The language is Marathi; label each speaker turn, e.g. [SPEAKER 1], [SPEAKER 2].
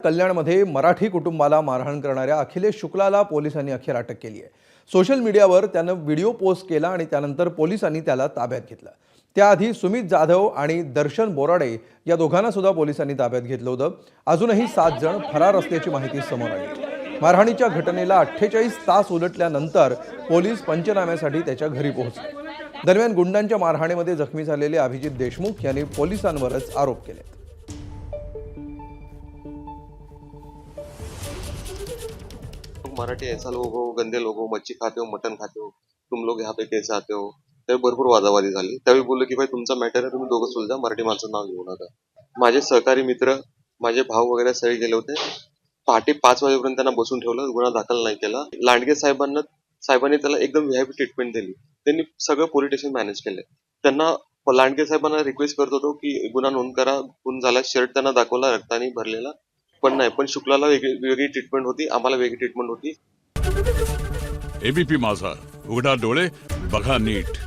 [SPEAKER 1] कल्याणमध्ये मराठी कुटुंबाला मारहाण करणाऱ्या अखिलेश शुक्लाला पोलिसांनी अखेर अटक केली आहे। सोशल मीडियावर त्यानं व्हिडिओ पोस्ट केला आणि त्यानंतर पोलिसांनी त्याला ताब्यात घेतलं। त्याआधी सुमित जाधव आणि दर्शन बोराडे या दोघांना सुद्धा पोलिसांनी ताब्यात घेतलं होतं। अजूनही 7 जण फरार असल्याची माहिती समोर आली आहे। मारहाणीच्या घटनेला 48 तास उलटल्यानंतर पोलीस पंचनाम्यासाठी त्याच्या घरी पोहोचले। दरम्यान गुंडांच्या मारहाणीमध्ये जखमी झालेले अभिजित देशमुख यांनी पोलिसांवरच आरोप केले।
[SPEAKER 2] मराठी ऐसा लोग हो, गंदे लोग हो, मच्छी खाते हो, मटन खाते हो, तुम लोग यहाँ पे कैसे आते हो, त्यावेळी भरपूर वादावादी झाली। त्यावेळी बोलले की भाई तुमचा मॅटर आहे, तुम्ही दोघं सुलझा, मराठी माणसाचं नाव घेऊ नका। माझे सहकारी मित्र, माझे भाऊ वगैरे सगळे गेले होते। पहाटे 5 वाजेपर्यंत त्यांना बसून ठेवलं, गुन्हा दाखल नाही केला। लांडगे साहेबांनी त्याला एकदम व्हीआयपी ट्रीटमेंट दिली। त्यांनी सगळं पोलीस स्टेशन मॅनेज केलं। त्यांना लांडगे साहेबांना रिक्वेस्ट करत होतो की गुन्हा नोंद करा, खून झाला। शर्ट त्यांना दाखवला रक्ताने भरलेला, पण नाही। पण शुक्लाला वेगळी ट्रीटमेंट होती, आम्हाला वेगळी ट्रीटमेंट होती।
[SPEAKER 3] एबीपी माझा, उघडा डोळे बघा नीट।